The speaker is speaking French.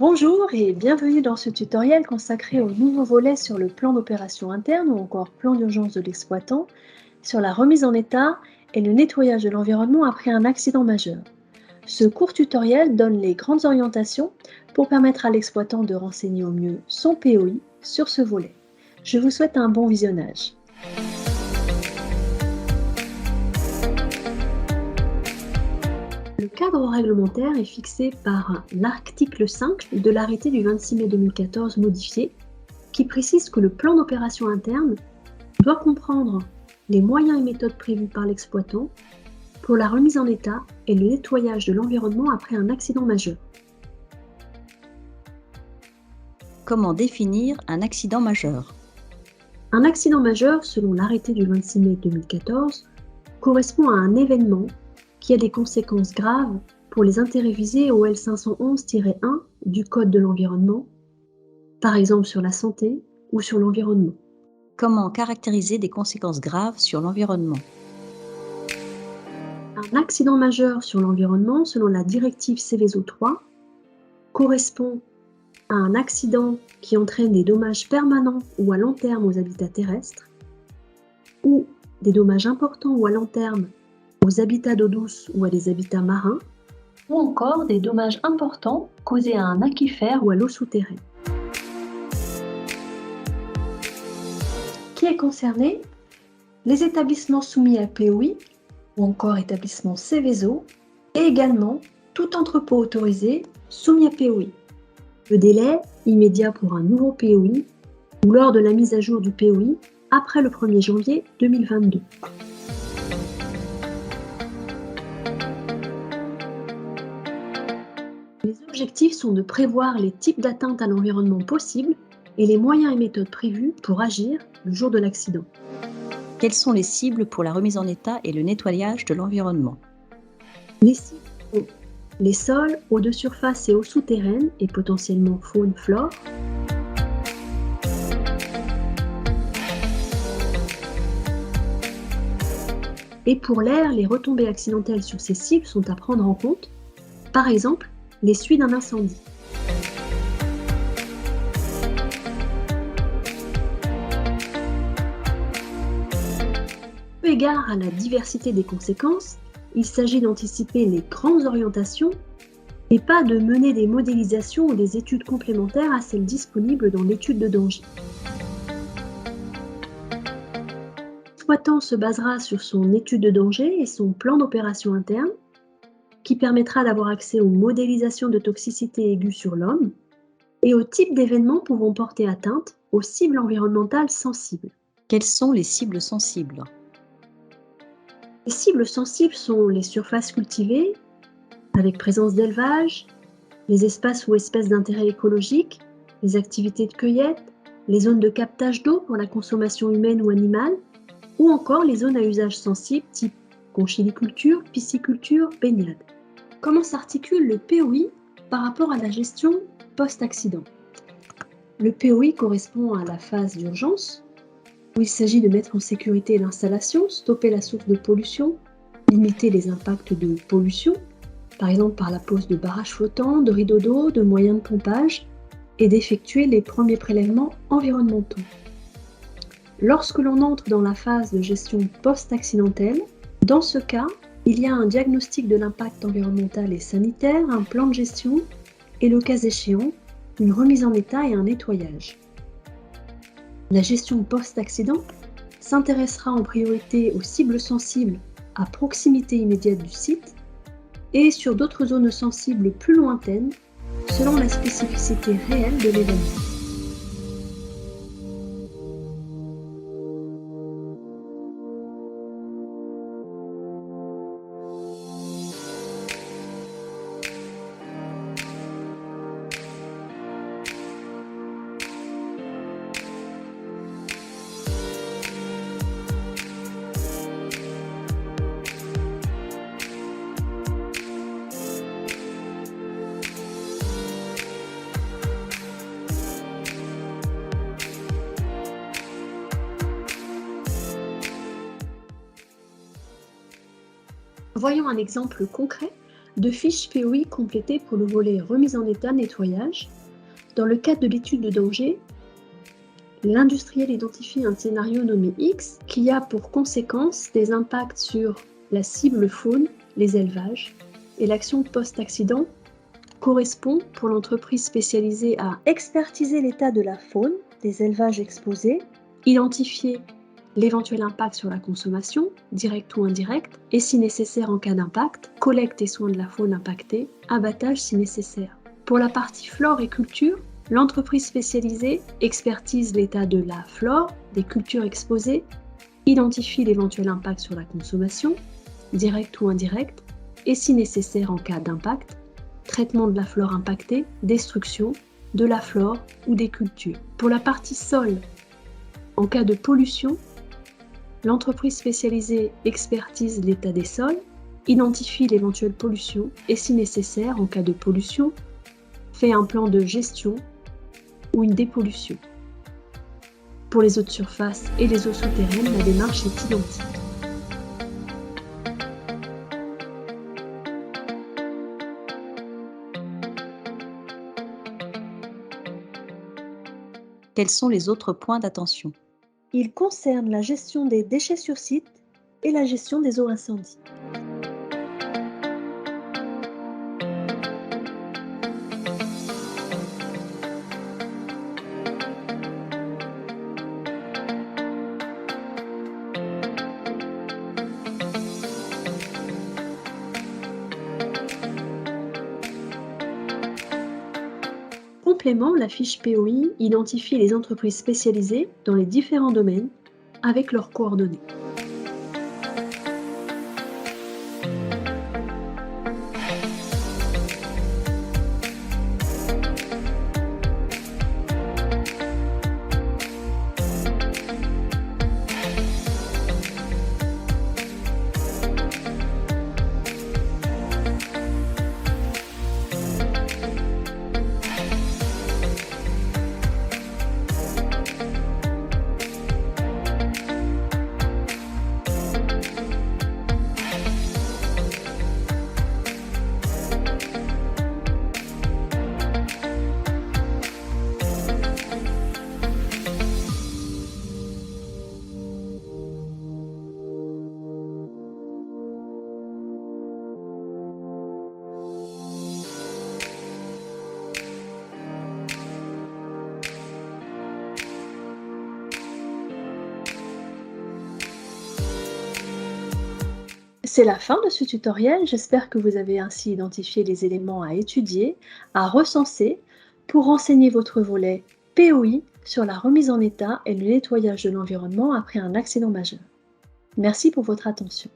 Bonjour et bienvenue dans ce tutoriel consacré au nouveau volet sur le plan d'opération interne ou encore plan d'urgence de l'exploitant, sur la remise en état et le nettoyage de l'environnement après un accident majeur. Ce court tutoriel donne les grandes orientations pour permettre à l'exploitant de renseigner au mieux son POI sur ce volet. Je vous souhaite un bon visionnage. Le cadre réglementaire est fixé par l'article 5 de l'arrêté du 26 mai 2014 modifié, qui précise que le plan d'opération interne doit comprendre les moyens et méthodes prévus par l'exploitant pour la remise en état et le nettoyage de l'environnement après un accident majeur. Comment définir un accident majeur? Un accident majeur, selon l'arrêté du 26 mai 2014, correspond à un événement qui a des conséquences graves pour les intérêts visés au L511-1 du Code de l'environnement, par exemple sur la santé ou sur l'environnement. Comment caractériser des conséquences graves sur l'environnement? Un accident majeur sur l'environnement, selon la directive Seveso 3, correspond à un accident qui entraîne des dommages permanents ou à long terme aux habitats terrestres, ou des dommages importants ou à long terme aux habitats d'eau douce ou à des habitats marins, ou encore des dommages importants causés à un aquifère ou à l'eau souterraine. Qui est concerné? Les établissements soumis à POI, ou encore établissements Seveso, et également tout entrepôt autorisé soumis à POI. Le délai immédiat pour un nouveau POI ou lors de la mise à jour du POI après le 1er janvier 2022. Les objectifs sont de prévoir les types d'atteintes à l'environnement possibles et les moyens et méthodes prévus pour agir le jour de l'accident. Quelles sont les cibles pour la remise en état et le nettoyage de l'environnement? Les cibles sont les sols, eaux de surface et eaux souterraines et potentiellement faune, flore. Et pour l'air, les retombées accidentelles sur ces cibles sont à prendre en compte, par exemple les suies d'un incendie. Eu égard à la diversité des conséquences, il s'agit d'anticiper les grandes orientations et pas de mener des modélisations ou des études complémentaires à celles disponibles dans l'étude de danger. L'exploitant se basera sur son étude de danger et son plan d'opération interne, qui permettra d'avoir accès aux modélisations de toxicité aiguë sur l'homme et aux types d'événements pouvant porter atteinte aux cibles environnementales sensibles. Quelles sont les cibles sensibles? Les cibles sensibles sont les surfaces cultivées, avec présence d'élevage, les espaces ou espèces d'intérêt écologique, les activités de cueillette, les zones de captage d'eau pour la consommation humaine ou animale, ou encore les zones à usage sensible type conchyliculture, pisciculture, baignade. Comment s'articule le POI par rapport à la gestion post-accident? Le POI correspond à la phase d'urgence, où il s'agit de mettre en sécurité l'installation, stopper la source de pollution, limiter les impacts de pollution, par exemple par la pose de barrages flottants, de rideaux d'eau, de moyens de pompage, et d'effectuer les premiers prélèvements environnementaux. Lorsque l'on entre dans la phase de gestion post-accidentelle, dans ce cas, il y a un diagnostic de l'impact environnemental et sanitaire, un plan de gestion et, le cas échéant, une remise en état et un nettoyage. La gestion post-accident s'intéressera en priorité aux cibles sensibles à proximité immédiate du site et sur d'autres zones sensibles plus lointaines selon la spécificité réelle de l'événement. Voyons un exemple concret de fiches POI complétées pour le volet remise en état nettoyage. Dans le cadre de l'étude de danger, l'industriel identifie un scénario nommé X qui a pour conséquence des impacts sur la cible faune, les élevages, et l'action post-accident correspond pour l'entreprise spécialisée à expertiser l'état de la faune, des élevages exposés, identifier l'éventuel impact sur la consommation, direct ou indirect, et si nécessaire en cas d'impact, collecte et soins de la faune impactée, abattage si nécessaire. Pour la partie flore et culture, l'entreprise spécialisée expertise l'état de la flore, des cultures exposées, identifie l'éventuel impact sur la consommation, direct ou indirect, et si nécessaire en cas d'impact, traitement de la flore impactée, destruction de la flore ou des cultures. Pour la partie sol, en cas de pollution, l'entreprise spécialisée expertise l'état des sols, identifie l'éventuelle pollution et si nécessaire, en cas de pollution, fait un plan de gestion ou une dépollution. Pour les eaux de surface et les eaux souterraines, la démarche est identique. Quels sont les autres points d'attention? Il concerne la gestion des déchets sur site et la gestion des eaux incendies. Complément, la fiche POI identifie les entreprises spécialisées dans les différents domaines avec leurs coordonnées. C'est la fin de ce tutoriel, j'espère que vous avez ainsi identifié les éléments à étudier, à recenser pour renseigner votre volet POI sur la remise en état et le nettoyage de l'environnement après un accident majeur. Merci pour votre attention.